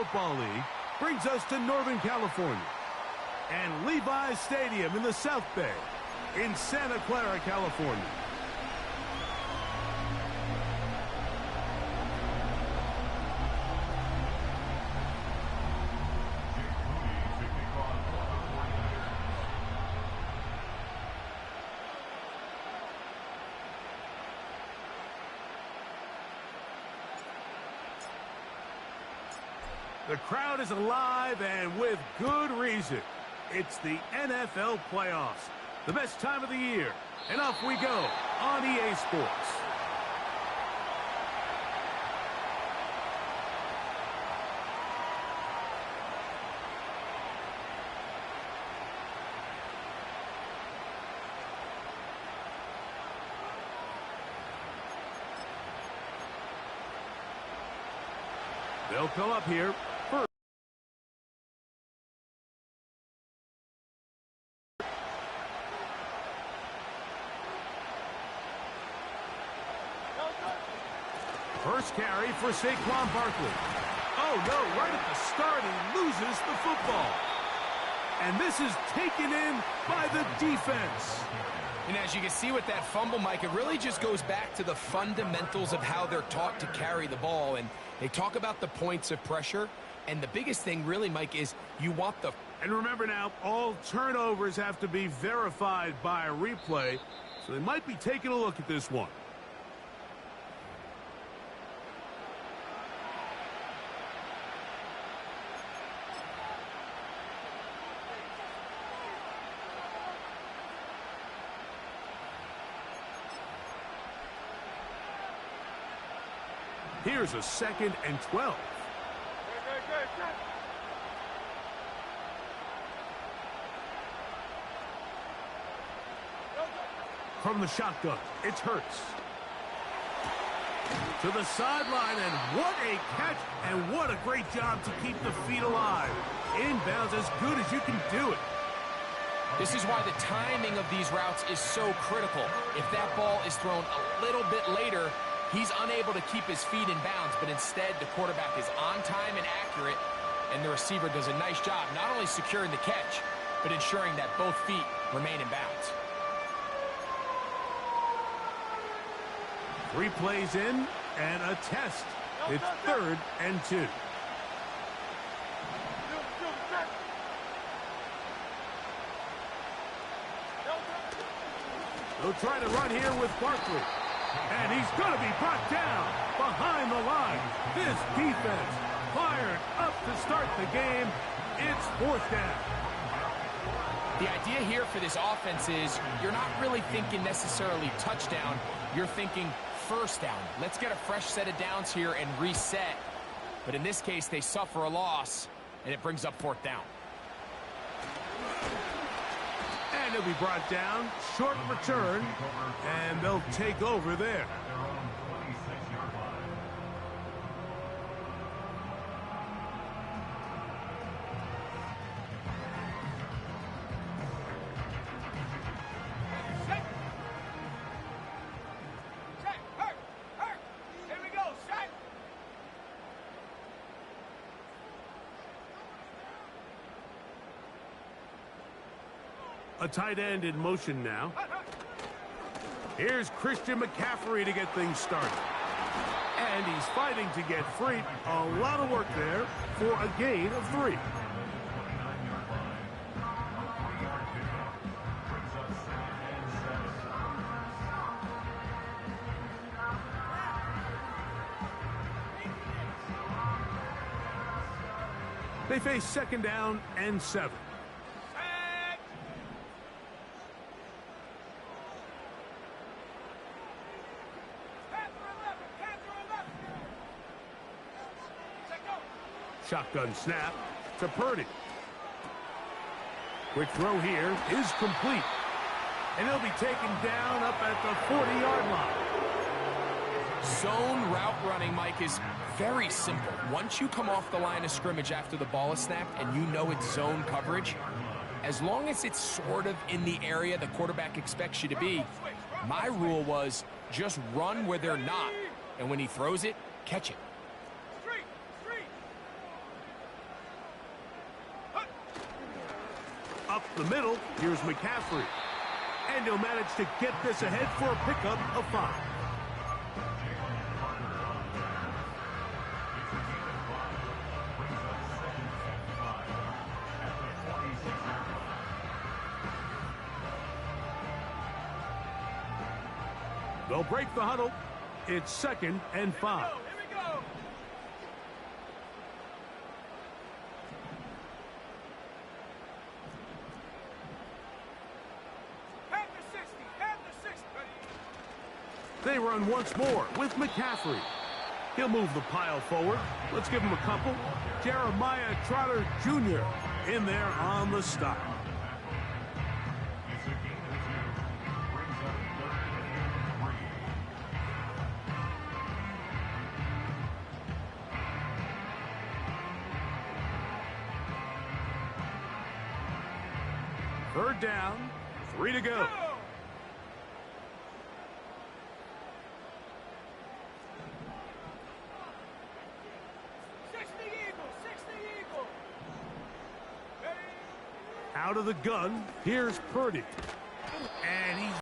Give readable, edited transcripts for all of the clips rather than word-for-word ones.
Football League brings us to Northern California and Levi's Stadium in the South Bay in Santa Clara, California. The crowd is alive, and with good reason. It's the NFL playoffs, the best time of the year. And off we go on EA Sports. They'll come up here. First carry for Saquon Barkley. Oh, no, right at the start, he loses the football. And this is taken in by the defense. And as you can see with that fumble, Mike, it really just goes back to the fundamentals of how they're taught to carry the ball. And they talk about the points of pressure. And the biggest thing really, Mike, is you want the... And remember now, all turnovers have to be verified by a replay. So they might be taking a look at this one. Here's a 2nd and 12. From the shotgun, it's Hurts. To the sideline, and what a catch, and what a great job to keep the feet alive. Inbounds as good as you can do it. This is why the timing of these routes is so critical. If that ball is thrown a little bit later, he's unable to keep his feet in bounds, but instead the quarterback is on time and accurate, and the receiver does a nice job not only securing the catch, but ensuring that both feet remain in bounds. 3 plays in, and a test. It's 3rd and 2. They'll try to run here with Barkley. And he's going to be brought down behind the line. This defense fired up to start the game. It's 4th down. The idea here for this offense is you're not really thinking necessarily touchdown. You're thinking 1st down. Let's get a fresh set of downs here and reset. But in this case, they suffer a loss, and it brings up 4th down. And he'll be brought down, short return, and they'll take over there. A tight end in motion now. Here's Christian McCaffrey to get things started. And he's fighting to get free. A lot of work there for a gain of 3. They face 2nd down and 7. Shotgun snap to Purdy. Quick throw here is complete. And he'll be taken down up at the 40-yard line. Zone route running, Mike, is very simple. Once you come off the line of scrimmage after the ball is snapped and you know it's zone coverage, as long as it's sort of in the area the quarterback expects you to be, my rule was just run where they're not. And when he throws it, catch it. Up the middle, here's McCaffrey. And he'll manage to get this ahead for a pickup of 5. They'll break the huddle. It's 2nd and 5. Here we go. Head to 60. Head to 60. They run once more with McCaffrey. He'll move the pile forward. Let's give him a couple. Jeremiah Trotter Jr. in there on the stop. Third down, 3 to go. 60 Eagle. Ready? Out of the gun, here's Purdy. And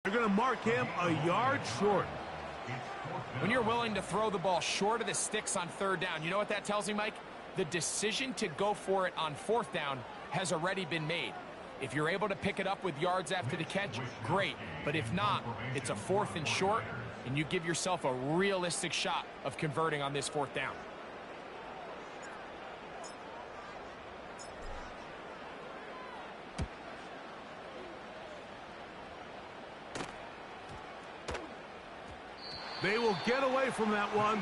they're going to mark him a yard short. When you're willing to throw the ball short of the sticks on 3rd down, you know what that tells me, Mike? The decision to go for it on 4th down has already been made. If you're able to pick it up with yards after the catch, great. But if not, it's a 4th and short, and you give yourself a realistic shot of converting on this 4th down. They will get away from that one,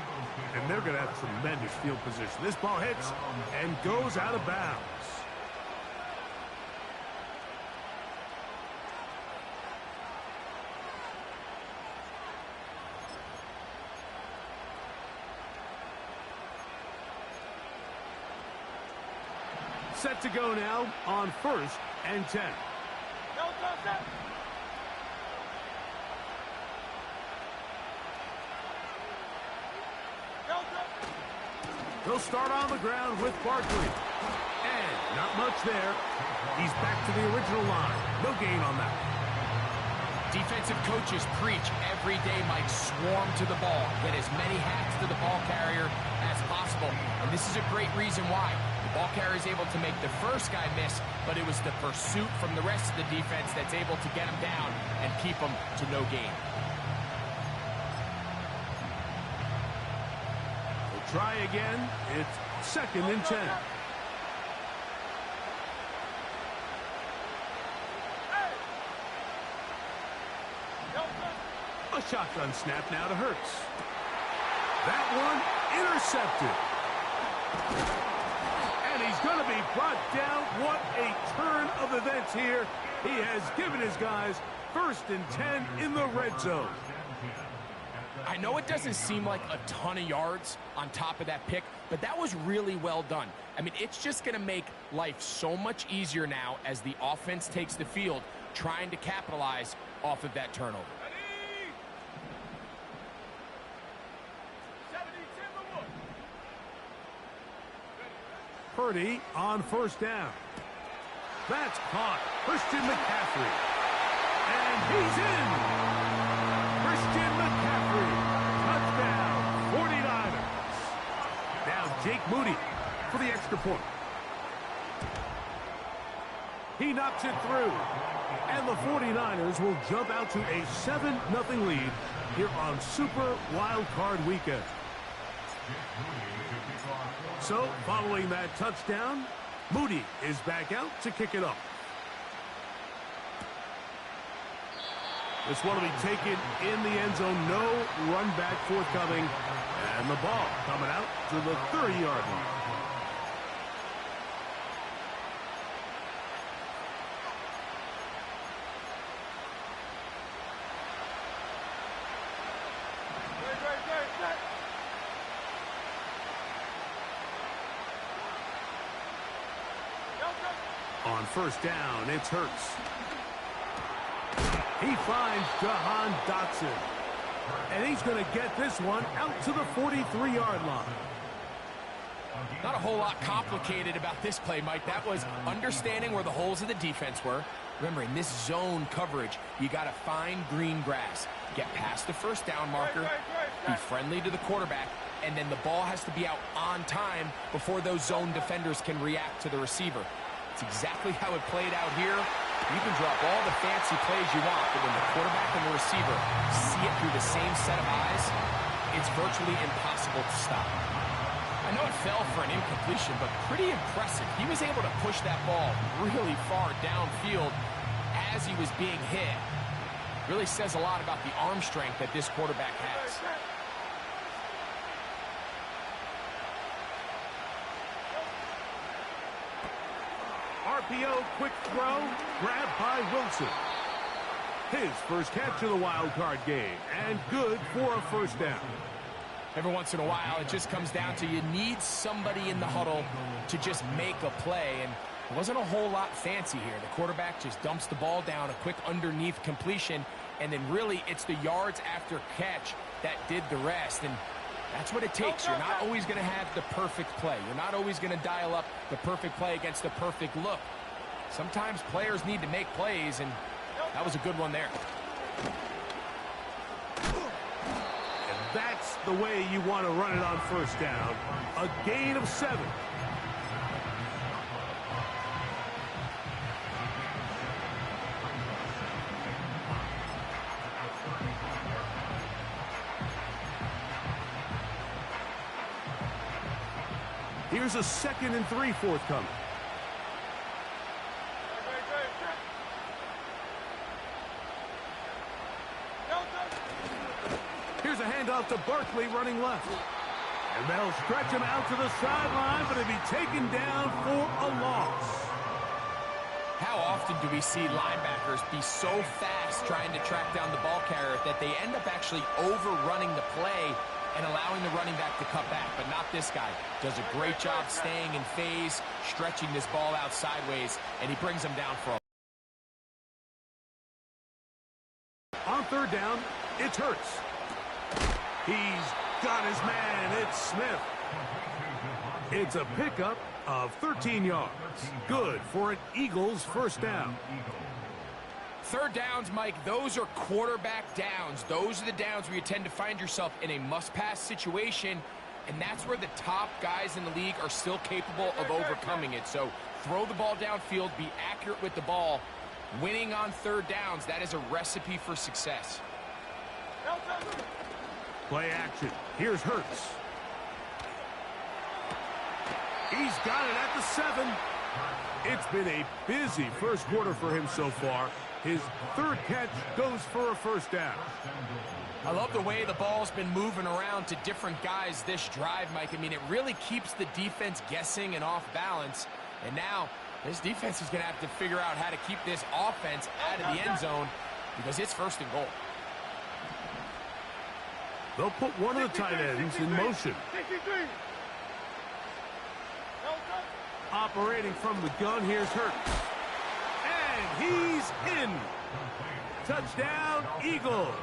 and they're going to have tremendous field position. This ball hits and goes out of bounds. Set to go now on 1st and 10. Go. They'll start on the ground with Barkley. And not much there. He's back to the original line. No gain on that. Defensive coaches preach every day, Mike, swarm to the ball. Get as many hacks to the ball carrier as possible. And this is a great reason why. The ball carrier is able to make the first guy miss, but it was the pursuit from the rest of the defense that's able to get him down and keep him to no gain. Try again. It's 2nd and 10. A shotgun snap now to Hurts. That one intercepted. And he's going to be brought down. What a turn of events here. He has given his guys 1st and 10 in the red zone. I know it doesn't seem like a ton of yards on top of that pick, but that was really well done. I mean, it's just going to make life so much easier now as the offense takes the field, trying to capitalize off of that turnover. Purdy on 1st down. That's caught. Christian McCaffrey. And he's in. Christian McCaffrey. Touchdown. 49ers. Now Jake Moody for the extra point. He knocks it through. And the 49ers will jump out to a 7-0 lead here on Super Wild Card Weekend. So, following that touchdown, Moody is back out to kick it off. This one will be taken in the end zone. No run back forthcoming. And the ball coming out to the 30-yard line. On 1st down, it's Hurts. He finds Jahan Dotson. And he's going to get this one out to the 43-yard line. Not a whole lot complicated about this play, Mike. That was understanding where the holes of the defense were. Remember, in this zone coverage, you got to find green grass. Get past the first down marker, be friendly to the quarterback, and then the ball has to be out on time before those zone defenders can react to the receiver. It's exactly how it played out here. You can drop all the fancy plays you want, but when the quarterback and the receiver see it through the same set of eyes, it's virtually impossible to stop. I know it fell for an incompletion, but pretty impressive. He was able to push that ball really far downfield as he was being hit. Really says a lot about the arm strength that this quarterback has. RPO, quick throw, grabbed by Wilson. His first catch of the wild card game, and good for a first down. Every once in a while, it just comes down to you need somebody in the huddle to just make a play, and it wasn't a whole lot fancy here. The quarterback just dumps the ball down, a quick underneath completion, and then really it's the yards after catch that did the rest, and that's what it takes. You're not always going to have the perfect play. You're not always going to dial up the perfect play against the perfect look. Sometimes players need to make plays, and that was a good one there. That's the way you want to run it on first down. A gain of 7. Here's a 2nd and 3 forthcoming. Here's a handoff to Barkley running left. And they'll stretch him out to the sideline, but he'll be taken down for a loss. How often do we see linebackers be so fast trying to track down the ball carrier that they end up actually overrunning the play and allowing the running back to cut back? But not this guy. Does a great job staying in phase, stretching this ball out sideways, and he brings him down for a... On third down, it's Hurts. He's got his man. It's Smith. It's a pickup of 13 yards. Good for an Eagles first down. Third downs, Mike, those are quarterback downs. Those are the downs where you tend to find yourself in a must-pass situation, and that's where the top guys in the league are still capable of overcoming it. So throw the ball downfield, be accurate with the ball. Winning on third downs, that is a recipe for success. Play action. Here's Hurts. He's got it at the 7. It's been a busy first quarter for him so far. His third catch goes for a first down. I love the way the ball's been moving around to different guys this drive, Mike. I mean, it really keeps the defense guessing and off balance. And now this defense is going to have to figure out how to keep this offense out of the end zone because it's first and goal. They'll put one of the tight ends in motion. Operating from the gun, here's Hurts. And he's in. Touchdown, Eagles.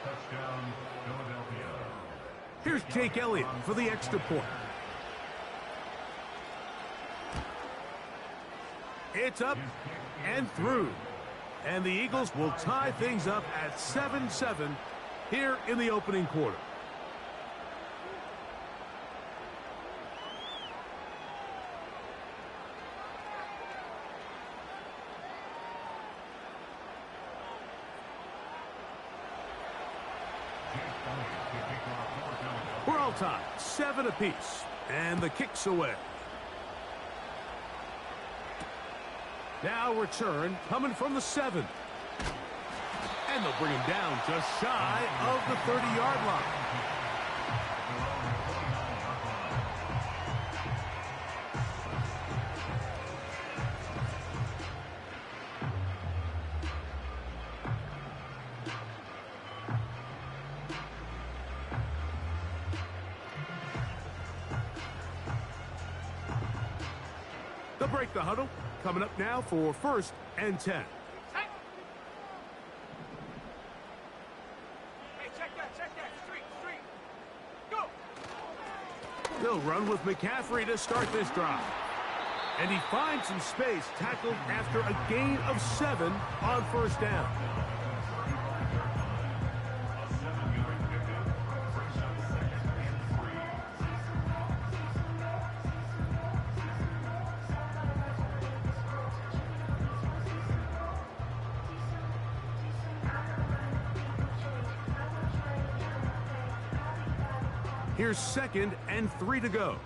Touchdown, Philadelphia. Here's Jake Elliott for the extra point. It's up and through. And the Eagles will tie things up at 7-7 here in the opening quarter. We're all tied, 7 apiece, and the kick's away. Now return coming from the 7. And they'll bring him down just shy of the 30-yard line. They'll break the huddle. Coming up now for 1st and 10. Hey, check that. Street. Go. They'll run with McCaffrey to start this drive. And he finds some space, tackled after a gain of 7 on first down. Here's 2nd and 3 to go.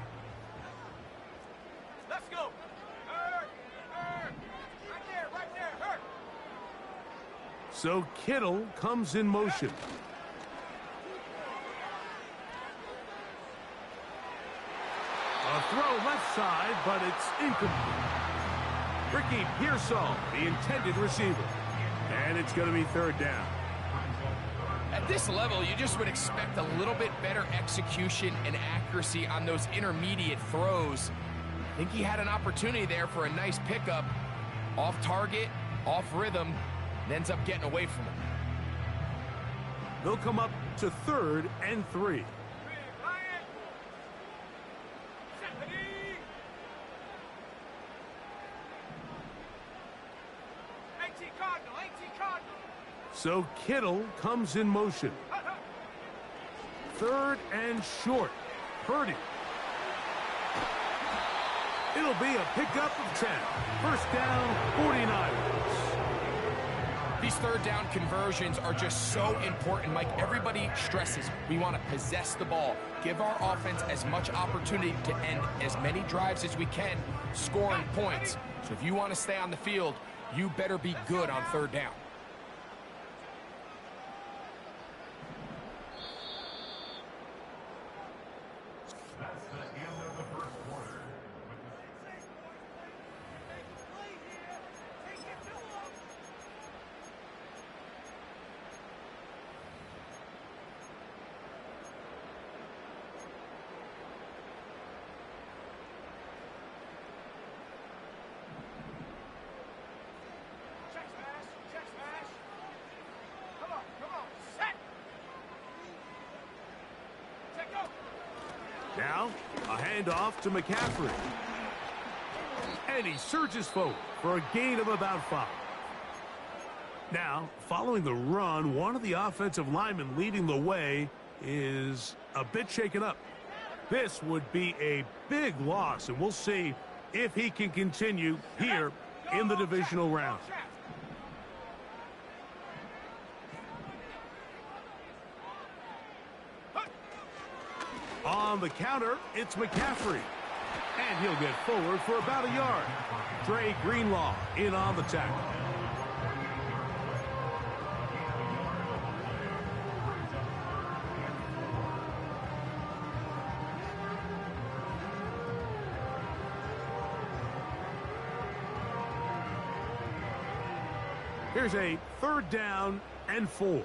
Let's go. Hurt. Right there, hurt. So Kittle comes in motion. A throw left side, but it's incomplete. Ricky Pearsall, the intended receiver. And it's going to be 3rd down. At this level, you just would expect a little bit better execution and accuracy on those intermediate throws. I think he had an opportunity there for a nice pickup. Off target, off rhythm, and ends up getting away from him. They'll come up to 3rd and 3. So Kittle comes in motion. 3rd and short. Purdy. It'll be a pickup of 10. First down, 49ers. These 3rd down conversions are just so important, Mike. Everybody stresses we want to possess the ball, give our offense as much opportunity to end as many drives as we can, scoring points. So if you want to stay on the field, you better be good on 3rd down. Now, a handoff to McCaffrey. And he surges forward for a gain of about 5. Now, following the run, one of the offensive linemen leading the way is a bit shaken up. This would be a big loss, and we'll see if he can continue here in the divisional round. On the counter, it's McCaffrey. And he'll get forward for about a yard. Dre Greenlaw in on the tackle. Here's a 3rd down and 4.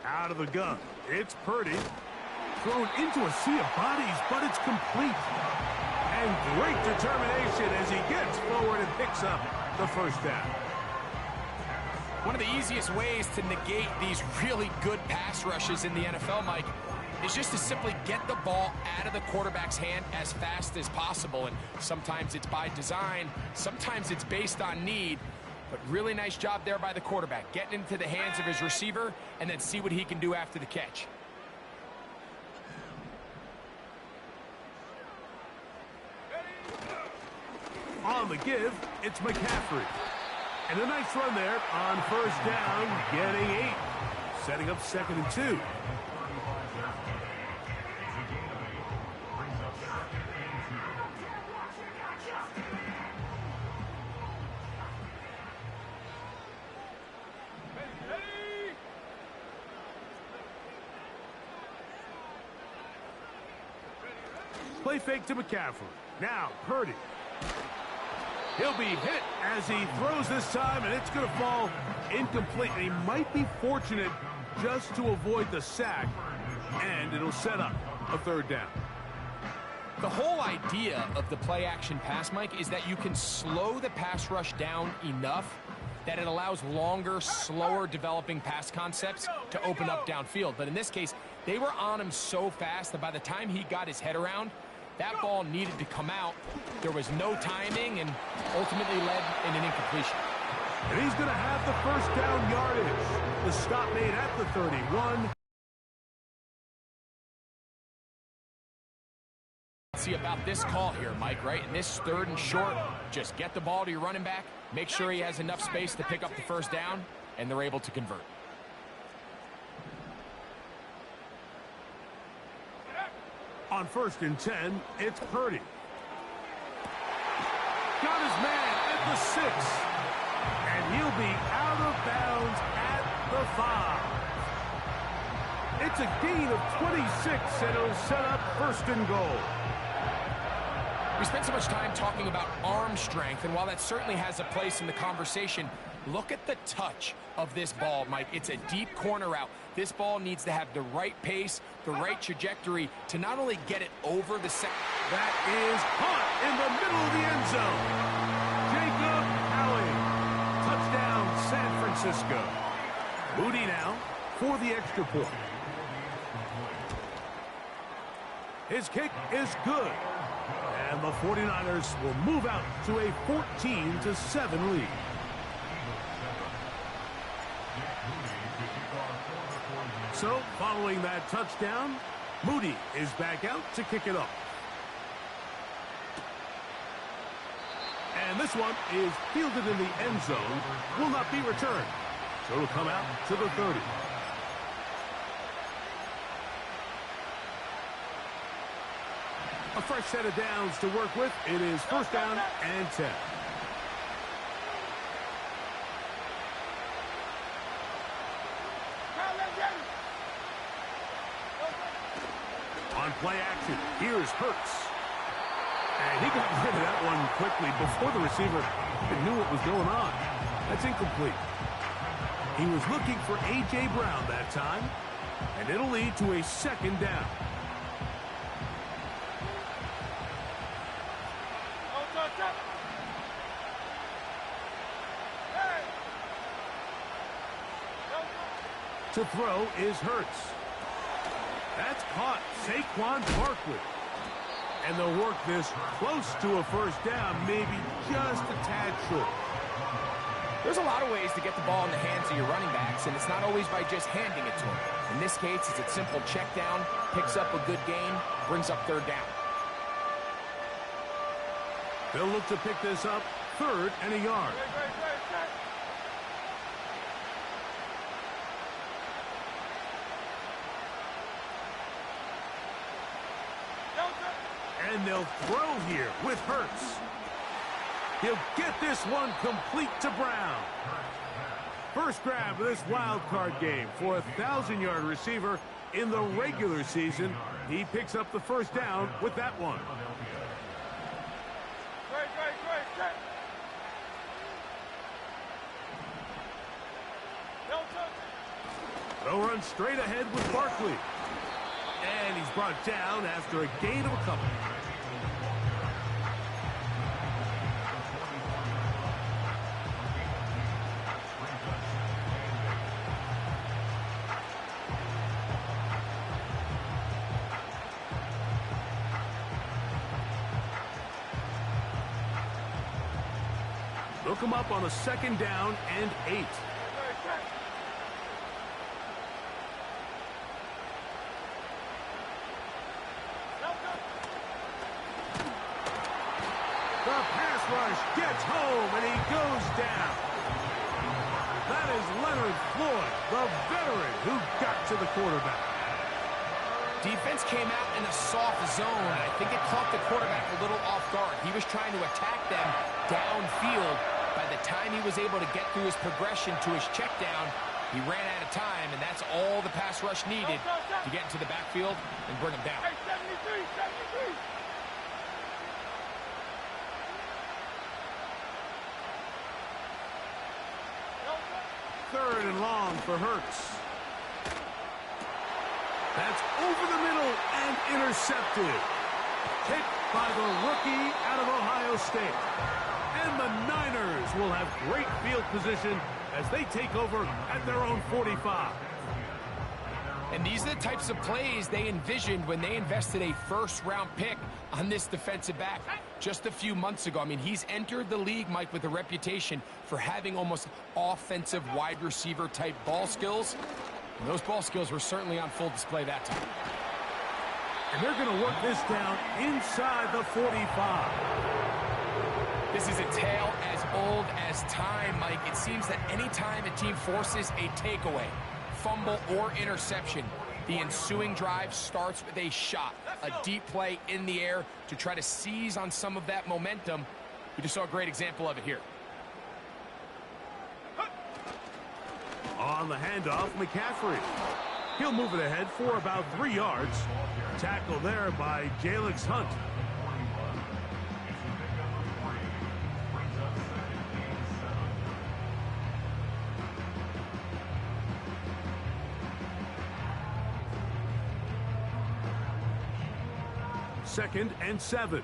Out of the gun. It's Purdy. Thrown into a sea of bodies, but it's complete. And great determination as he gets forward and picks up the first down. One of the easiest ways to negate these really good pass rushes in the NFL, Mike, is just to simply get the ball out of the quarterback's hand as fast as possible. And sometimes it's by design, sometimes it's based on need. But really nice job there by the quarterback, getting into the hands of his receiver and then see what he can do after the catch. On the give, it's McCaffrey. And a nice run there on first down, getting 8. Setting up 2nd and 2. Play fake to McCaffrey. Now, Purdy. He'll be hit as he throws this time, and it's going to fall incomplete. He might be fortunate just to avoid the sack, and it'll set up a 3rd down. The whole idea of the play-action pass, Mike, is that you can slow the pass rush down enough that it allows longer, slower developing pass concepts to open up downfield. But in this case, they were on him so fast that by the time he got his head around, that ball needed to come out. There was no timing and ultimately led in an incompletion. And he's going to have the first down yardage. The stop made at the 31. See about this call here, Mike, right? In this 3rd and short, just get the ball to your running back, make sure he has enough space to pick up the first down, and they're able to convert. On 1st and 10, it's Purdy. Got his man at the 6. And he'll be out of bounds at the 5. It's a gain of 26, and it'll set up 1st and goal. We spent so much time talking about arm strength, and while that certainly has a place in the conversation, look at the touch of this ball, Mike. It's a deep corner route. This ball needs to have the right pace, the right trajectory to not only get it over the second. That is caught in the middle of the end zone. Jacob Alley. Touchdown, San Francisco. Moody now for the extra point. His kick is good. And the 49ers will move out to a 14-7 lead. So, following that touchdown, Moody is back out to kick it off. And this one is fielded in the end zone, will not be returned. So it'll come out to the 30. A fresh set of downs to work with. It is 1st down and 10. On play action, here's Hurts. And he got rid of that one quickly before the receiver even knew what was going on. That's incomplete. He was looking for A.J. Brown that time, and it'll lead to a 2nd down. To throw is Hurts. That's caught. Saquon Barkley. And they'll work this close to a 1st down, maybe just a tad short. There's a lot of ways to get the ball in the hands of your running backs, and it's not always by just handing it to them. In this case, it's a simple check down, picks up a good gain, brings up 3rd down. They'll look to pick this up 3rd and a yard. And they'll throw here with Hurts. He'll get this one complete to Brown. First grab of this wild card game for a 1,000-yard receiver in the regular season. He picks up the 1st down with that one. They'll run straight ahead with Barkley. And he's brought down after a gain of a couple. They'll come up on a 2nd down and 8. Rush gets home, and he goes down. That is Leonard Floyd, the veteran who got to the quarterback. Defense came out in a soft zone. I think it caught the quarterback a little off guard. He was trying to attack them downfield. By the time he was able to get through his progression to his check down, he ran out of time, and that's all the pass rush needed to get into the backfield and bring him down. 73. 3rd and long for Hurts. That's over the middle and intercepted. kick by the rookie out of Ohio State. And the Niners will have great field position as they take over at their own 45. And these are the types of plays they envisioned when they invested a first-round pick on this defensive back just a few months ago. I mean, he's entered the league, Mike, with a reputation for having almost offensive wide receiver type ball skills. And those ball skills were certainly on full display that time. And they're going to work this down inside the 45. This is a tale as old as time, Mike. It seems that anytime a team forces a takeaway, fumble, or interception, the ensuing drive starts with a shot, a deep play in the air to try to seize on some of that momentum. We just saw a great example of it here. On the handoff, McCaffrey. He'll move it ahead for about 3 yards. Tackle there by Jalix Hunt. Second and 7.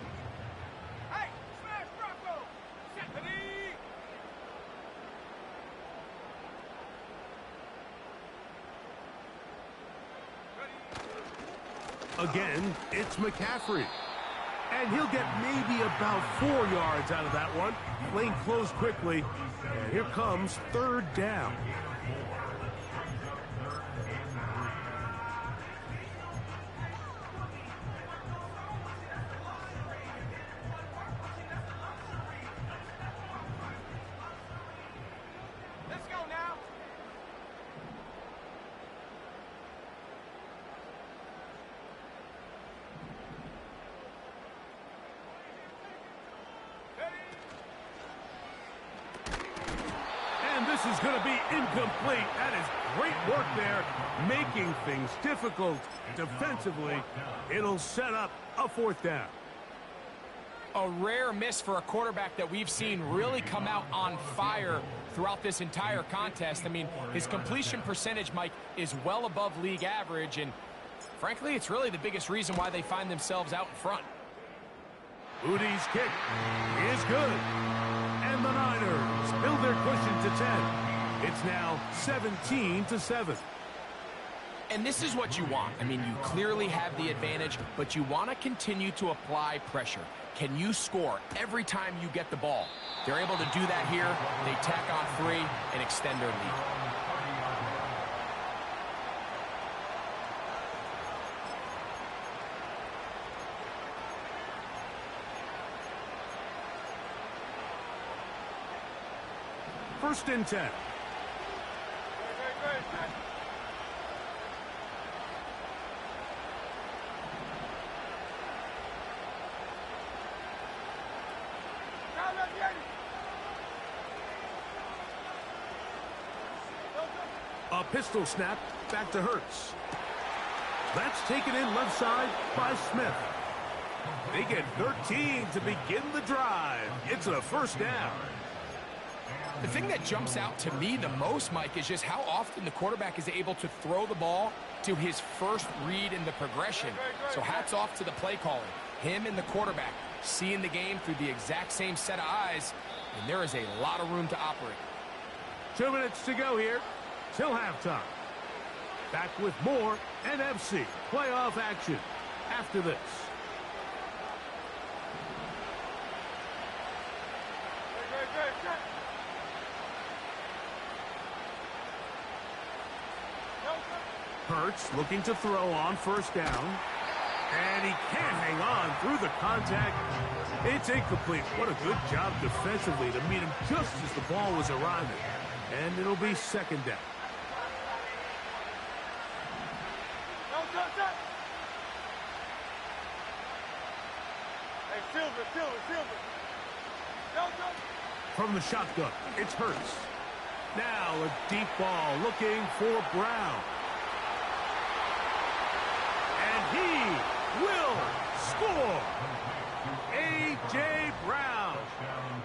Hey, smash Bronco! Stephanie! Again, it's McCaffrey. And he'll get maybe about 4 yards out of that one. Lane closed quickly. And here comes third down. Let's go now! And this is going to be incomplete. That is great work there, making things difficult defensively. It'll set up a fourth down. A rare miss for a quarterback that we've seen really come out on fire throughout this entire contest. I mean, his completion percentage, Mike, is well above league average, and frankly, it's really the biggest reason why they find themselves out in front. Udi's kick is good. And the Niners build their cushion to 10. It's now 17-7. And this is what you want. I mean, you clearly have the advantage, but you want to continue to apply pressure. Can you score every time you get the ball? They're able to do that here. They tack on 3 and extend their lead. First and 10. A pistol snap back to Hurts. That's taken in left side by Smith. They get 13 to begin the drive. It's a first down. The thing that jumps out to me the most, Mike, is just how often the quarterback is able to throw the ball to his first read in the progression. So hats off to the play calling. Him and the quarterback seeing the game through the exact same set of eyes, and there is a lot of room to operate. 2 minutes to go here till halftime. Back with more NFC playoff action after this. Hurts looking to throw on first down. And he can't hang on through the contact. It's incomplete. What a good job defensively to meet him just as the ball was arriving. And it'll be second down. Hey, Silver. From the shotgun, it's Hurts. Now a deep ball looking for Brown. And he will score. A.J. Brown.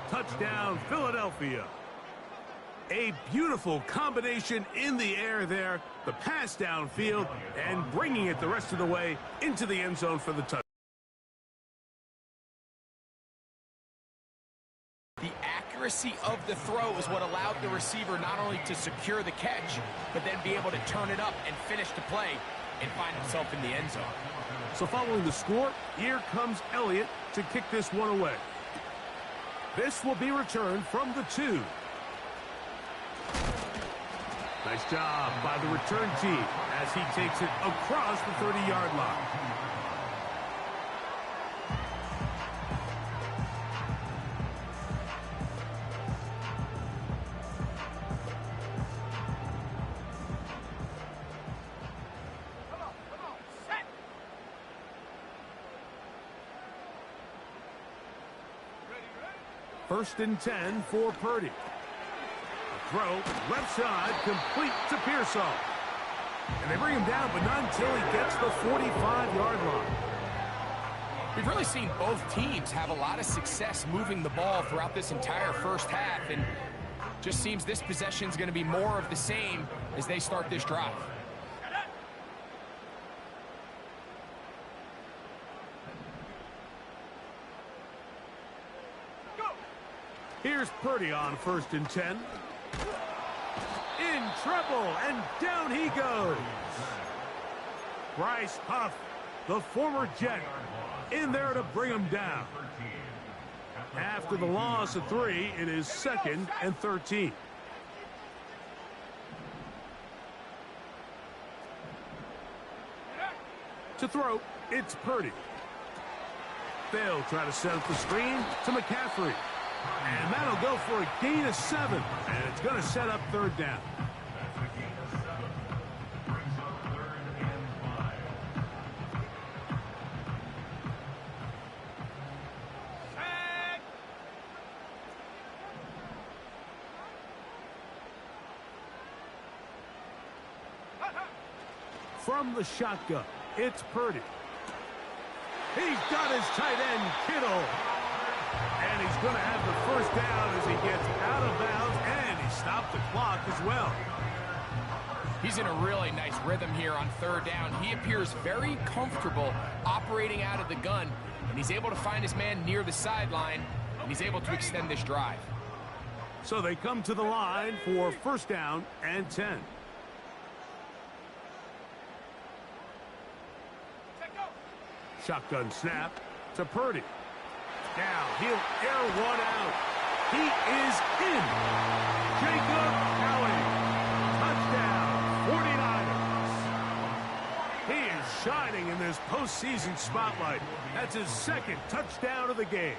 Touchdown, Philadelphia. A beautiful combination in the air there. The pass downfield and bringing it the rest of the way into the end zone for the touchdown. accuracy of the throw is what allowed the receiver not only to secure the catch, but then be able to turn it up and finish the play and find himself in the end zone. So following the score, here comes Elliott to kick this one away. This will be returned from the 2. Nice job by the return team as he takes it across the 30-yard line. First and 10 for Purdy. A throw, left side, complete to Pearsall. And they bring him down, but not until he gets the 45-yard line. We've really seen both teams have a lot of success moving the ball throughout this entire first half, and just seems this possession is going to be more of the same as they start this drive. Here's Purdy on first and 10. In trouble, and down he goes. Bryce Huff, the former Jet, in there to bring him down. After the loss of 3, it is 2nd and 13. To throw, it's Purdy. They'll try to set up the screen to McCaffrey. And that'll go for a gain of 7. And it's going to set up 3rd down. From the shotgun, it's Purdy. He's got his tight end, Kittle. And he's going to have the 1st down as he gets out of bounds, and he stopped the clock as well. He's in a really nice rhythm here on 3rd down. He appears very comfortable operating out of the gun, and he's able to find his man near the sideline, and he's able to extend this drive. So they come to the line for 1st down and 10. Shotgun snap to Purdy. Now he'll air one out. He is in. Jacob Kelly. Touchdown, 49ers. He is shining in this postseason spotlight. That's his 2nd touchdown of the game.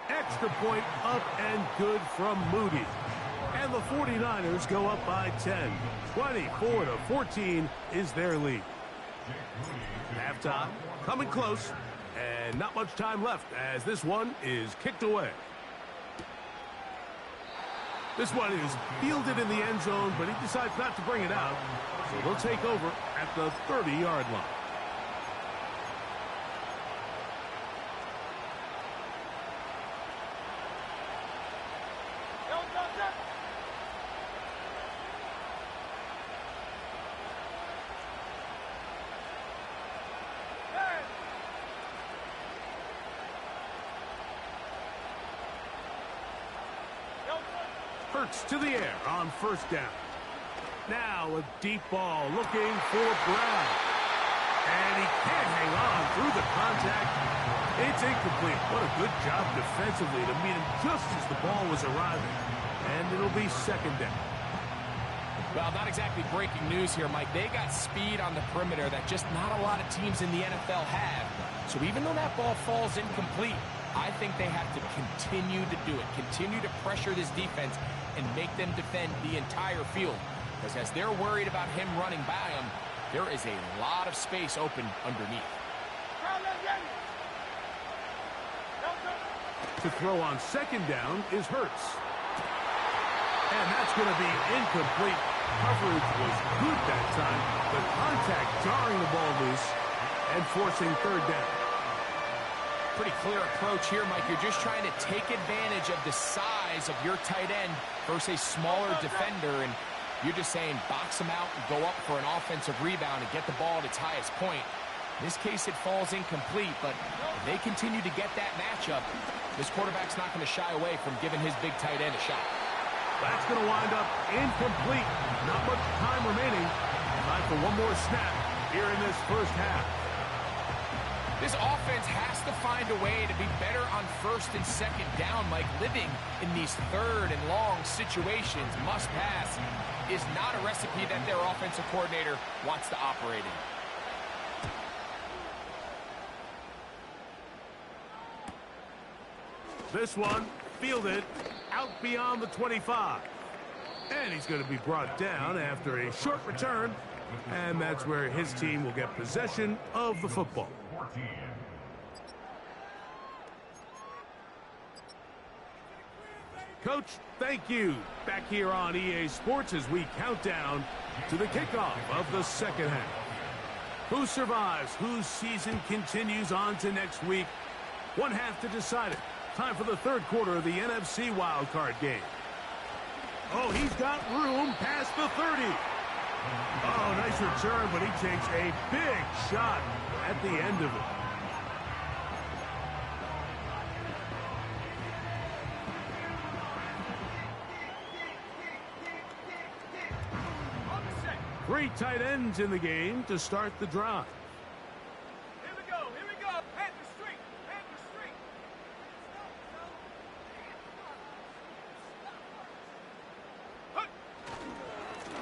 Extra point up and good from Moody. And the 49ers go up by 10. 24-14 is their lead. Halftime coming close, and not much time left as this one is kicked away. This one is fielded in the end zone, but he decides not to bring it out. So they'll take over at the 30-yard line. Hurts to the air on 1st down. Now a deep ball looking for Brown. And he can't hang on through the contact. It's incomplete. What a good job defensively to meet him just as the ball was arriving. And it'll be 2nd down. Well, not exactly breaking news here, Mike. They got speed on the perimeter that just not a lot of teams in the NFL have. So even though that ball falls incomplete, I think they have to continue to do it, continue to pressure this defense and make them defend the entire field. Because as they're worried about him running by them, there is a lot of space open underneath. To throw on 2nd down is Hurts. And that's going to be incomplete. Coverage was good that time. The contact jarring the ball loose and forcing 3rd down. Pretty clear approach here, Mike. You're just trying to take advantage of the size of your tight end versus a smaller defender, and you're just saying box him out and go up for an offensive rebound and get the ball at its highest point. In this case, it falls incomplete, but if they continue to get that matchup, this quarterback's not going to shy away from giving his big tight end a shot. That's going to wind up incomplete. Not much time remaining. Time for one more snap here in this first half. This offense has to find a way to be better on first and second down, Mike. Living in these third and long situations, must pass, is not a recipe that their offensive coordinator wants to operate in. This one fielded out beyond the 25. And he's going to be brought down after a short return. And that's where his team will get possession of the football. Coach, thank you. Back here on EA Sports as we count down to the kickoff of the second half. Who survives? Whose season continues on to next week? One half to decide it. Time for the third quarter of the NFC wildcard game. Oh, he's got room past the 30. Oh, nice return, but he takes a big shot at the end of it. Three tight ends in the game to start the drive. Here we go, here we go. Panther Street, Panther Street.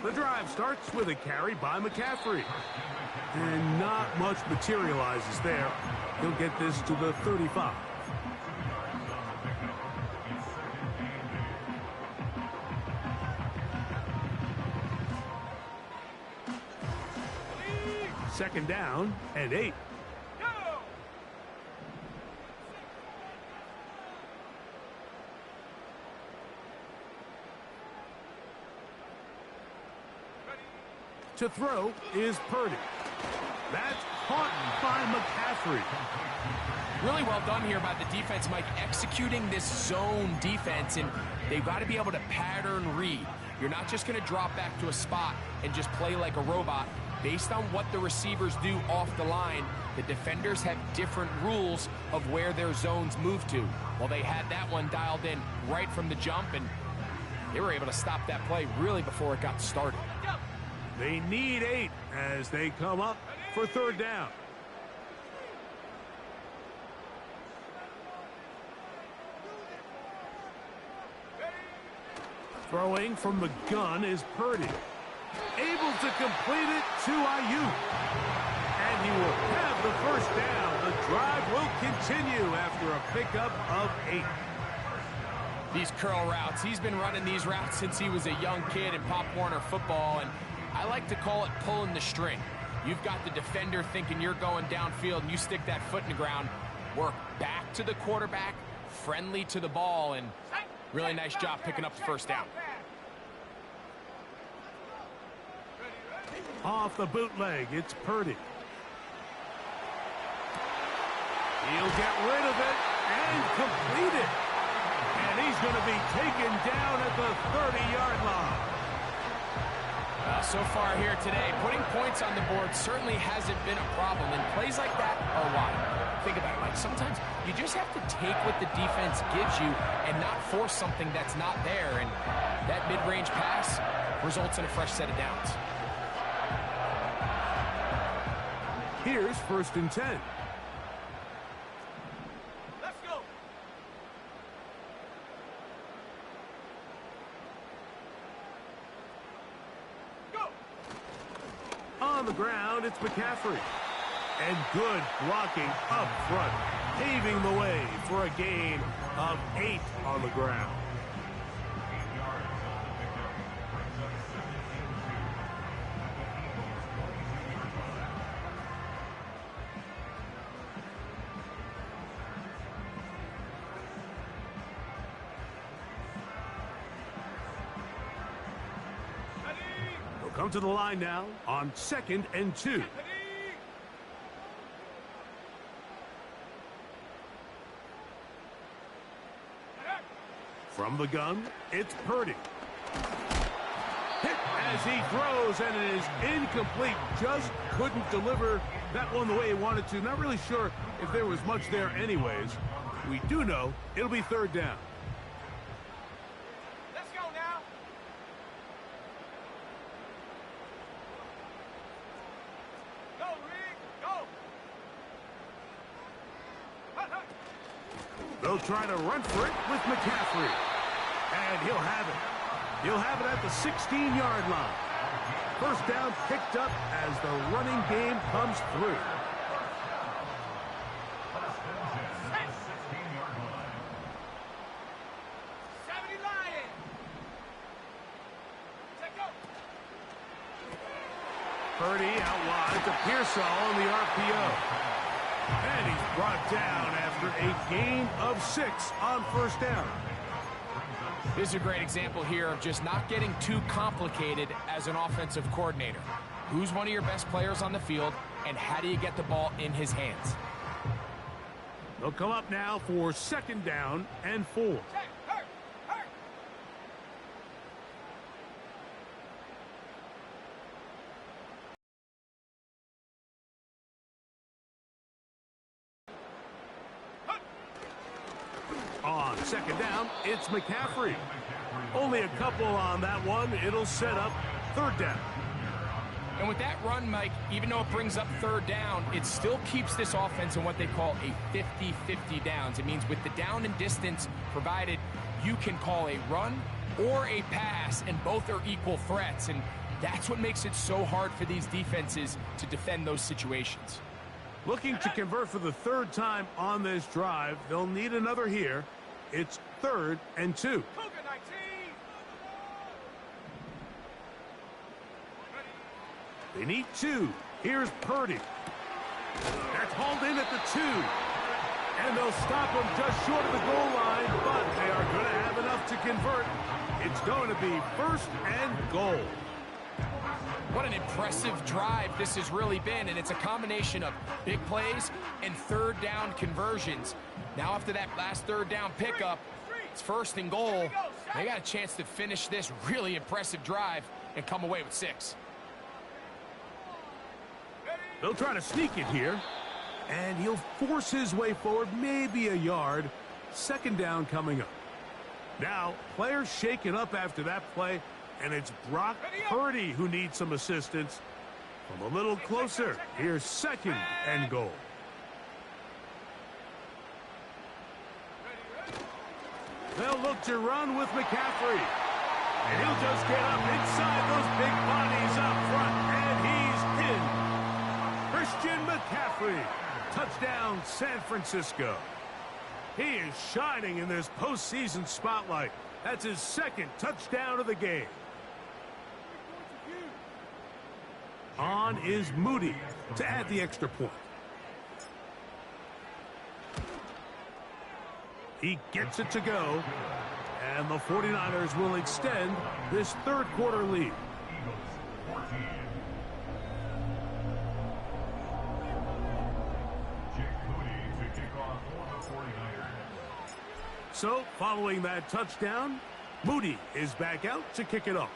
The drive starts with a carry by McCaffrey. And not much materializes there. He'll get this to the 35. Second down and 8. Go! To throw is Purdy. That's caught by McCaffrey. Really well done here by the defense, Mike, executing this zone defense, and they've got to be able to pattern read. You're not just going to drop back to a spot and just play like a robot. Based on what the receivers do off the line, the defenders have different rules of where their zones move to. Well, they had that one dialed in right from the jump, and they were able to stop that play really before it got started. They need 8 as they come up for third down. Throwing from the gun is Purdy. Able to complete it to Ayuk. And he will have the first down. The drive will continue after a pickup of 8. These curl routes, he's been running these routes since he was a young kid in Pop Warner football, and I like to call it pulling the string. You've got the defender thinking you're going downfield, and you stick that foot in the ground, work back to the quarterback, friendly to the ball, and really nice job picking up the first down. Off the bootleg, it's Purdy. He'll get rid of it and complete it. And he's going to be taken down at the 30-yard line. So far here today, putting points on the board certainly hasn't been a problem, and plays like that are why. Think about it, Mike. Sometimes you just have to take what the defense gives you and not force something that's not there, and that mid-range pass results in a fresh set of downs. Here's first and 10. Let's go. Go. On the ground, it's McCaffrey. And good blocking up front, paving the way for a gain of 8 on the ground. Come to the line now on 2nd and 2. From the gun, it's Purdy. Hit as he throws, and it is incomplete. Just couldn't deliver that one the way he wanted to. Not really sure if there was much there anyways. We do know it'll be third down. Let's go now. Go, Reed, go. They'll try to run for it with McCaffrey. And he'll have it. He'll have it at the 16-yard line. First down picked up as the running game comes through. Purdy out wide to Pearsall on the RPO. And he's brought down after a gain of 6 on first down. This is a great example here of just not getting too complicated as an offensive coordinator. Who's one of your best players on the field, and how do you get the ball in his hands? They'll come up now for second down and 4. On second down, it's McCaffrey. Only a couple on that one. It'll set up third down. And with that run, Mike, even though it brings up third down, it still keeps this offense in what they call a 50-50 downs. It means with the down and distance provided, you can call a run or a pass, and both are equal threats. And that's what makes it so hard for these defenses to defend those situations. Looking to convert for the third time on this drive. They'll need another here. It's 3rd and 2. They need 2. Here's Purdy. That's hauled in at the 2. And they'll stop him just short of the goal line, but they are going to have enough to convert. It's going to be 1st and goal. What an impressive drive this has really been, and it's a combination of big plays and third down conversions. Now after that last third down pickup, it's 1st and goal. They got a chance to finish this really impressive drive and come away with 6. They'll try to sneak it here, and he'll force his way forward, maybe a yard. Second down coming up. Now, players shaken up after that play, and it's Brock Purdy who needs some assistance. From a little closer, here's 2nd and goal. They'll look to run with McCaffrey. And he'll just get up inside those big bodies up front, and he's in. Christian McCaffrey, touchdown San Francisco. He is shining in this postseason spotlight. That's his 2nd touchdown of the game. On is Moody to add the extra point. He gets it to go, and the 49ers will extend this third quarter lead. So, following that touchdown, Moody is back out to kick it off.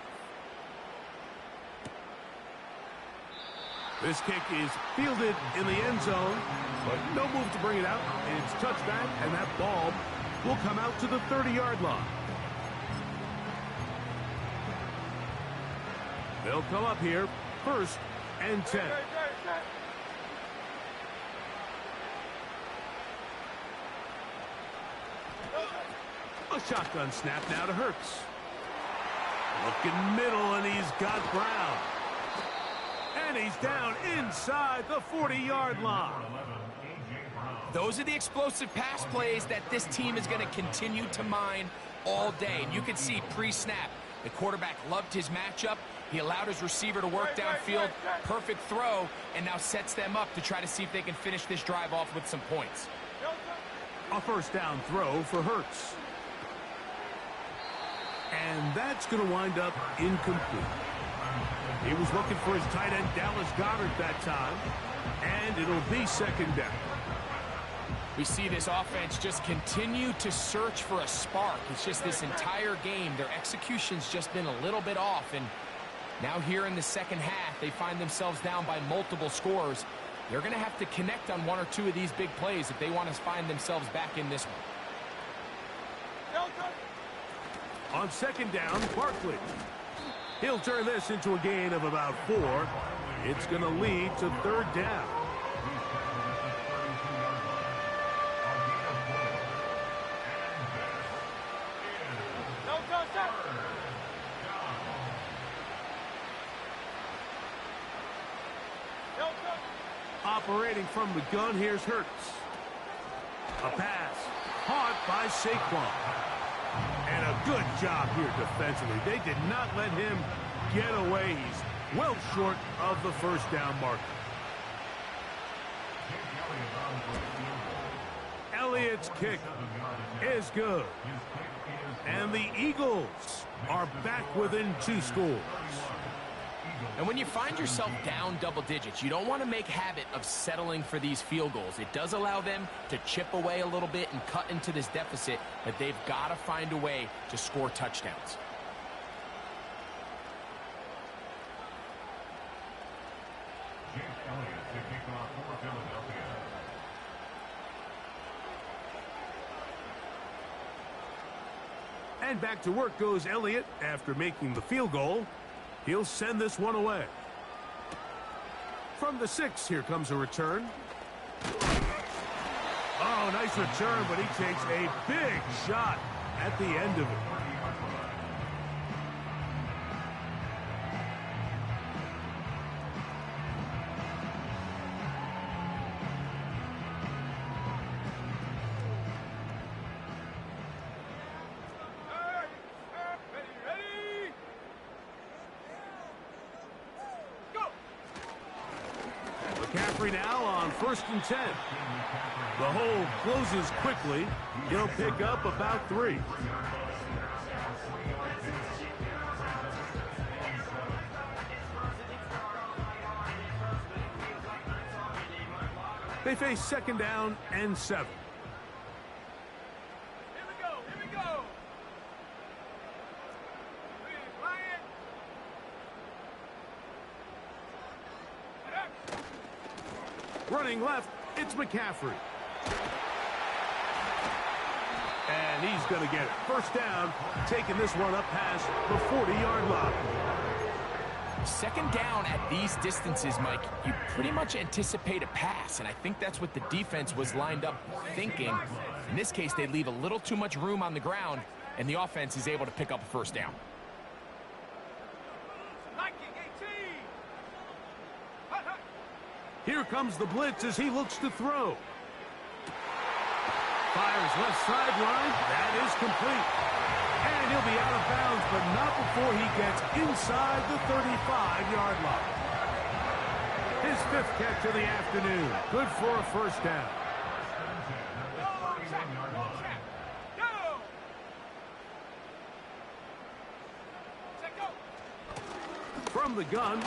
This kick is fielded in the end zone, but no move to bring it out. It's touchback, and that ball will come out to the 30-yard line. They'll come up here, 1st and 10. A shotgun snap now to Hurts. Looking middle, and he's got Brown. And he's down inside the 40-yard line. Those are the explosive pass plays that this team is going to continue to mine all day. And you can see pre-snap, the quarterback loved his matchup. He allowed his receiver to work downfield. Perfect throw, and now sets them up to try to see if they can finish this drive off with some points. A first down throw for Hurts. And that's going to wind up incomplete. He was looking for his tight end, Dallas Goedert, that time. And it'll be 2nd down. We see this offense just continue to search for a spark. It's just this entire game, their execution's just been a little bit off. And now here in the second half, they find themselves down by multiple scores. They're going to have to connect on one or two of these big plays if they want to find themselves back in this one. On second down, Barkley. He'll turn this into a gain of about 4. It's going to lead to third down. Operating from the gun, here's Hurts. A pass, caught by Saquon. And a good job here defensively. They did not let him get away. He's well short of the first down marker. Elliott's kick is good. And the Eagles are back within 2 scores. And when you find yourself down double digits, you don't want to make habit of settling for these field goals. It does allow them to chip away a little bit and cut into this deficit, but they've got to find a way to score touchdowns. And back to work goes Elliott after making the field goal. He'll send this one away. From the 6, here comes a return. Oh, nice return, but he takes a big shot at the end of it. McCaffrey now on 1st and 10. The hole closes quickly. He'll pick up about 3. They face 2nd down and 7. Here we go. Here we go. Running left, it's McCaffrey. And he's going to get it. 1st down, taking this one up past the 40-yard line. 2nd down at these distances, Mike, you pretty much anticipate a pass, and I think that's what the defense was lined up thinking. In this case, they leave a little too much room on the ground, and the offense is able to pick up a 1st down. Here comes the blitz as he looks to throw. Fires left sideline. That is complete. And he'll be out of bounds, but not before he gets inside the 35-yard line. His 5th catch of the afternoon. Good for a 1st down. From the gun,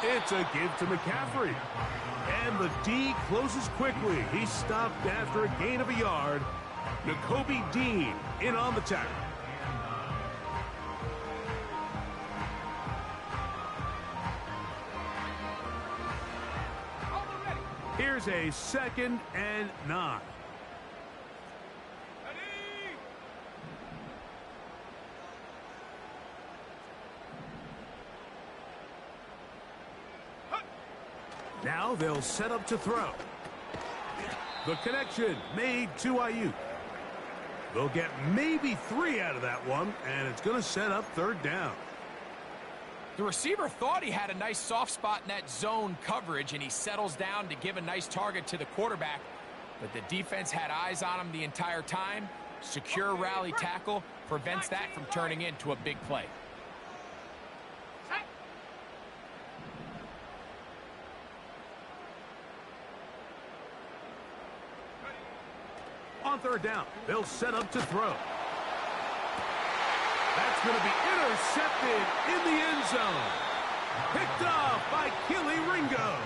it's a give to McCaffrey. And the D closes quickly. He's stopped after a gain of a yard. Nakobe Dean in on the tackle. Here's a 2nd and 9. Now they'll set up to throw. The connection made to Ayuk. They'll get maybe 3 out of that one, and it's going to set up 3rd down. The receiver thought he had a nice soft spot in that zone coverage, and he settles down to give a nice target to the quarterback. But the defense had eyes on him the entire time. Secure rally tackle prevents that from turning into a big play. On 3rd down, they'll set up to throw. That's going to be intercepted in the end zone. Picked off by Killy Ringo.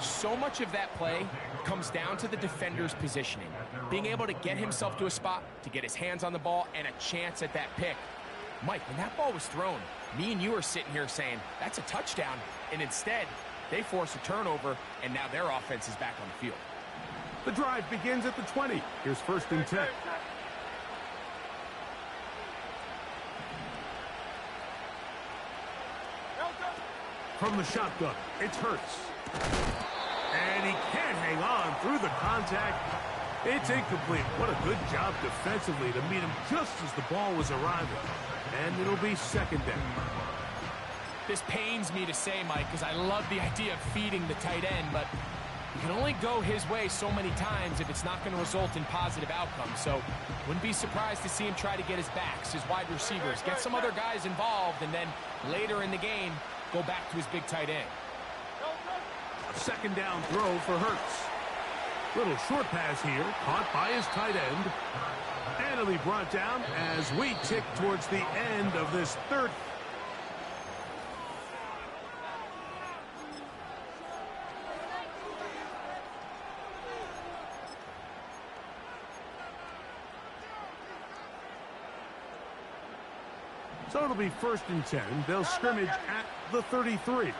So much of that play comes down to the defender's positioning. Being able to get himself to a spot, to get his hands on the ball, and a chance at that pick. Mike, when that ball was thrown, me and you are sitting here saying, that's a touchdown. And instead, They force a turnover, and now their offense is back on the field. The drive begins at the 20. Here's 1st and 10. From the shotgun, it's Hurts. And he can't hang on through the contact. It's incomplete. What a good job defensively to meet him just as the ball was arriving. And it'll be 2nd down. This pains me to say, Mike, because I love the idea of feeding the tight end, but you can only go his way so many times if it's not going to result in positive outcomes. So wouldn't be surprised to see him try to get his backs, his wide receivers, get some other guys involved, and then later in the game, go back to his big tight end. A 2nd down throw for Hurts. Little short pass here, caught by his tight end. And it'll be brought down as we tick towards the end of this 3rd. So it'll be 1st and 10. They'll scrimmage at the 33.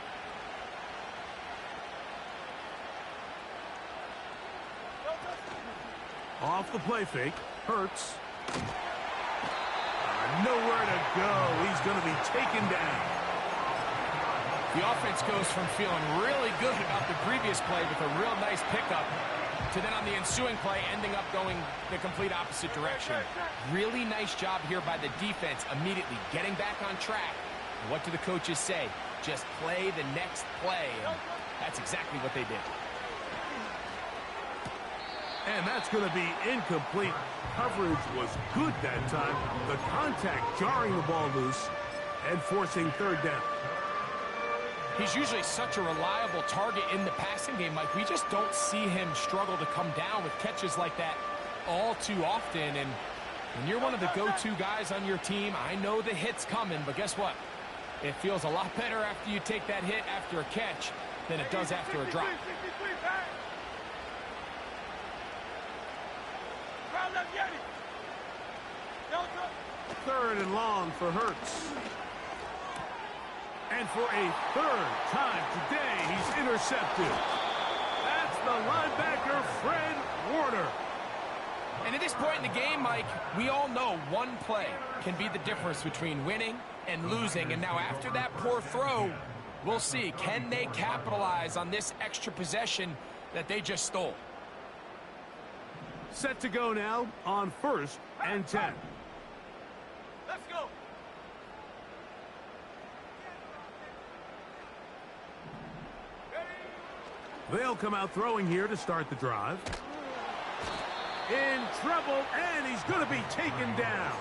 Off the play fake, Hurts. Nowhere to go. He's going to be taken down. The offense goes from feeling really good about the previous play with a real nice pickup to then on the ensuing play ending up going the complete opposite direction. Really nice job here by the defense immediately getting back on track. And what do the coaches say? Just play the next play. And that's exactly what they did. And that's going to be incomplete. Coverage was good that time. The contact jarring the ball loose and forcing 3rd down. He's usually such a reliable target in the passing game, Mike. We just don't see him struggle to come down with catches like that all too often. And when you're one of the go-to guys on your team, I know the hit's coming, but guess what? It feels a lot better after you take that hit after a catch than it does after a drop. 3rd and long for Hurts. And for a 3rd time today, he's intercepted. That's the linebacker, Fred Warner. And at this point in the game, Mike, we all know one play can be the difference between winning and losing. And now after that poor throw, we'll see. Can they capitalize on this extra possession that they just stole? Set to go now on 1st and 10. Let's go. They'll come out throwing here to start the drive. In trouble, and he's going to be taken down.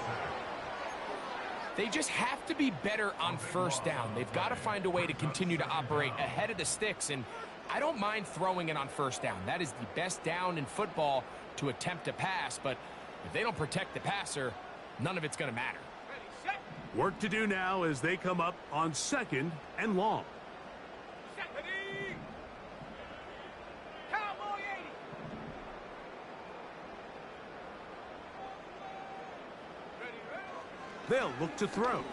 They just have to be better on 1st down. They've got to find a way to continue to operate ahead of the sticks, and I don't mind throwing it on 1st down. That is the best down in football to attempt a pass, but if they don't protect the passer, none of it's going to matter. Work to do now as they come up on 2nd and long. They'll look to throw.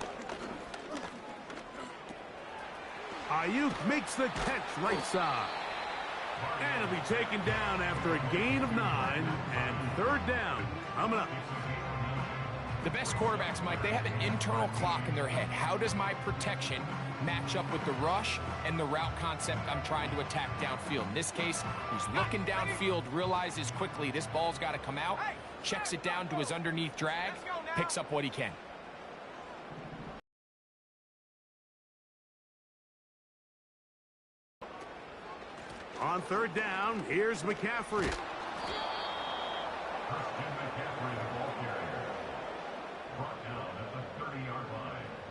Ayuk makes the catch right side. And it'll be taken down after a gain of 9 and 3rd down coming up. The best quarterbacks, Mike, they have an internal clock in their head. How does my protection match up with the rush and the route concept I'm trying to attack downfield? In this case, he's looking downfield, realizes quickly this ball's got to come out, checks it down to his underneath drag, picks up what he can. On 3rd down, here's McCaffrey.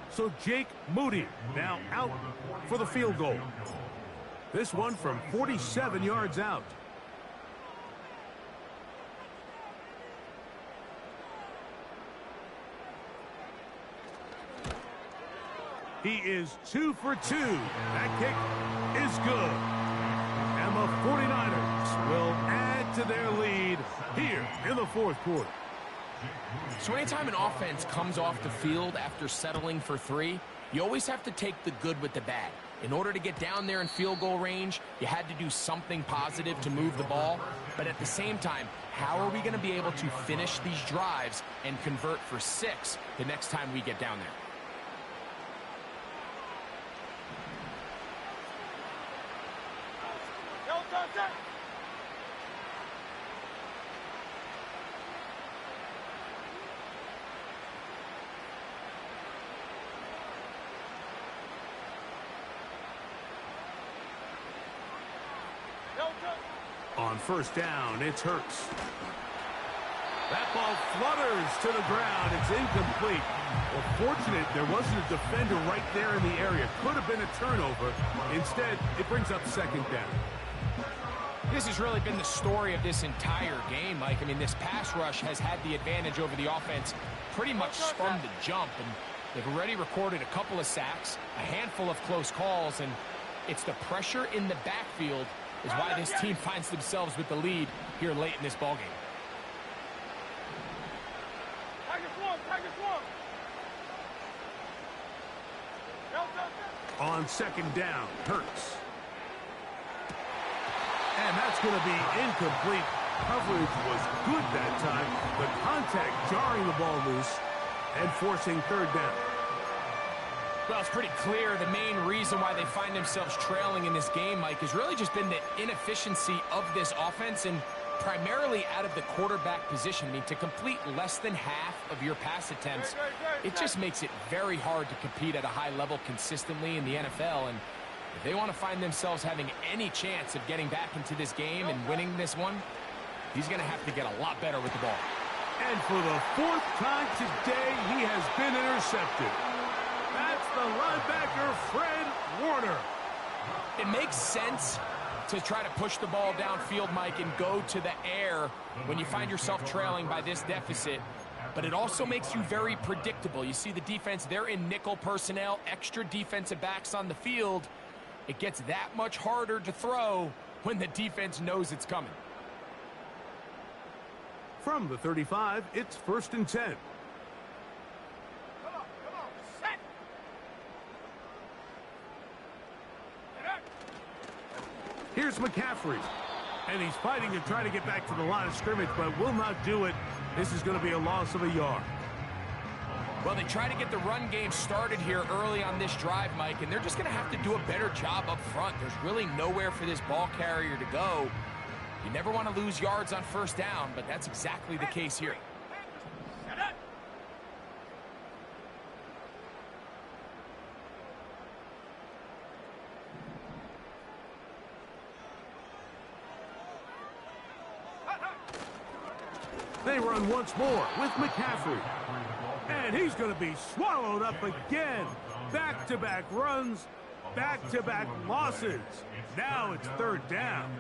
So Jake Moody now out for the field goal. This one from 47 yards out. He is 2 for 2. That kick is good. And the 49ers will add to their lead here in the 4th quarter. So anytime an offense comes off the field after settling for 3, you always have to take the good with the bad. In order to get down there in field goal range, you had to do something positive to move the ball. But at the same time, how are we going to be able to finish these drives and convert for 6 the next time we get down there? On first down, it's Hurts. That ball flutters to the ground. It's incomplete. Well, fortunate there wasn't a defender right there in the area. Could have been a turnover. Instead, it brings up second down. This has really been the story of this entire game, Mike. I mean, this pass rush has had the advantage over the offense pretty much from the jump. And they've already recorded a couple of sacks, a handful of close calls, and it's the pressure in the backfield is why this team finds themselves with the lead here late in this ballgame. On second down, Hurts. And that's going to be incomplete. Coverage was good that time. The contact jarring the ball loose and forcing third down. Well, it's pretty clear the main reason why they find themselves trailing in this game, Mike, has really just been the inefficiency of this offense and primarily out of the quarterback position. I mean, to complete less than half of your pass attempts, it just makes it very hard to compete at a high level consistently in the NFL. And if they want to find themselves having any chance of getting back into this game and winning this one, he's going to have to get a lot better with the ball. And for the 4th time today, he has been intercepted. That's the linebacker, Fred Warner. It makes sense to try to push the ball downfield, Mike, and go to the air when you find yourself trailing by this deficit. But it also makes you very predictable. You see the defense, they're in nickel personnel, extra defensive backs on the field. It gets that much harder to throw when the defense knows it's coming. From the 35, it's 1st and 10. Here's McCaffrey, and he's fighting to try to get back to the line of scrimmage, but will not do it. This is going to be a loss of a yard. Well, they try to get the run game started here early on this drive, Mike, and they're just going to have to do a better job up front. There's really nowhere for this ball carrier to go. You never want to lose yards on first down, but that's exactly the case here. They run once more with McCaffrey. And he's going to be swallowed up again. Back-to-back runs, back-to-back losses. Now it's 3rd down.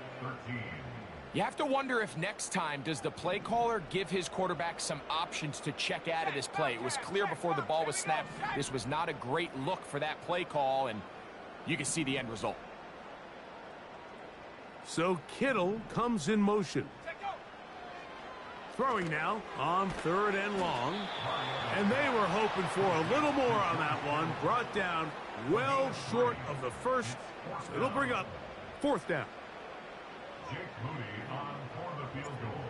You have to wonder if next time, does the play caller give his quarterback some options to check out of this play? It was clear before the ball was snapped. This was not a great look for that play call, and you can see the end result. So Kittle comes in motion. Throwing now on 3rd and long. And they were hoping for a little more on that one. Brought down well short of the first. So it'll bring up 4th down. Jake Moody on for the field goal.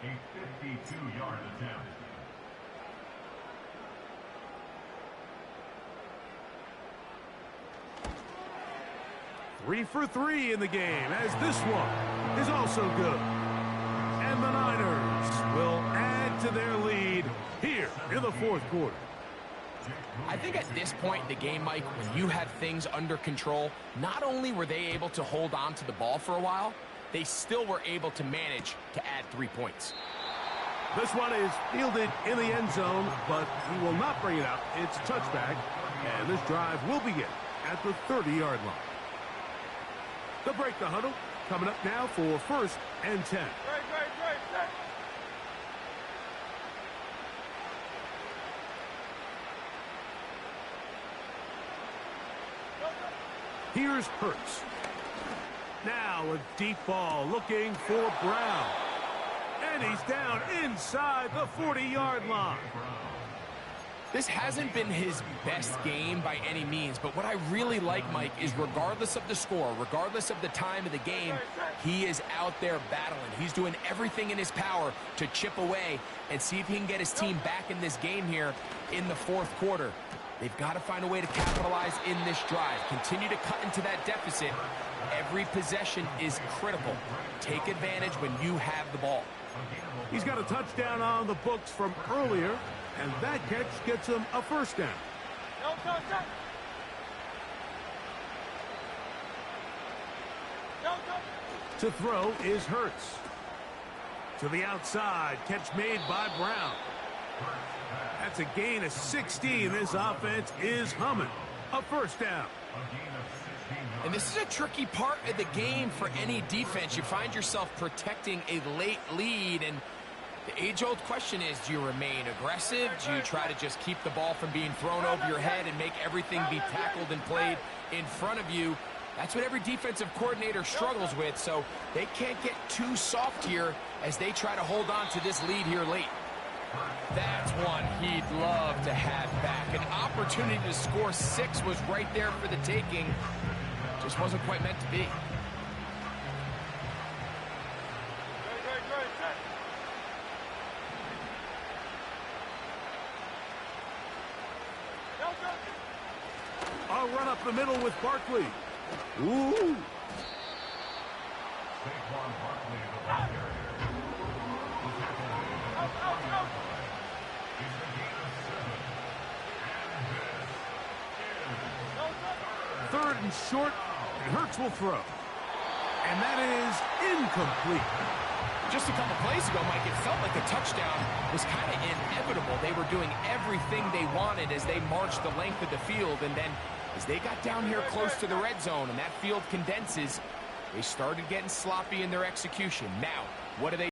A 52-yard attempt. Three for 3 in the game, as this one is also good. And the Niners will add to their lead here in the 4th quarter. I think at this point in the game, Mike, when you have things under control, not only were they able to hold on to the ball for a while, they still were able to manage to add 3 points. This one is fielded in the end zone, but he will not bring it out. It's touchback, and this drive will begin at the 30-yard line. They'll break the huddle. Coming up now for 1st and 10. Here's Hurts. Now a deep ball looking for Brown. And he's down inside the 40-yard line. This hasn't been his best game by any means, but what I really like, Mike, is regardless of the score, regardless of the time of the game, he is out there battling. He's doing everything in his power to chip away and see if he can get his team back in this game here in the fourth quarter. They've got to find a way to capitalize in this drive. Continue to cut into that deficit. Every possession is critical. Take advantage when you have the ball. He's got a touchdown on the books from earlier, and that catch gets him a first down. To throw is Hurts. To the outside, catch made by Brown. That's a gain of 16. This offense is humming. A first down. And this is a tricky part of the game for any defense. You find yourself protecting a late lead, and the age-old question is, do you remain aggressive? Do you try to just keep the ball from being thrown over your head and make everything be tackled and played in front of you? That's what every defensive coordinator struggles with, so they can't get too soft here as they try to hold on to this lead here late. That's one he'd love to have back. An opportunity to score 6 was right there for the taking. Just wasn't quite meant to be. I'll run up the middle with Barkley. Ooh. Third and short, and Hurts will throw. And that is incomplete. Just a couple plays ago, Mike, it felt like the touchdown was kind of inevitable. They were doing everything they wanted as they marched the length of the field, and then as they got down here close to the red zone and that field condenses, they started getting sloppy in their execution. Now, what do they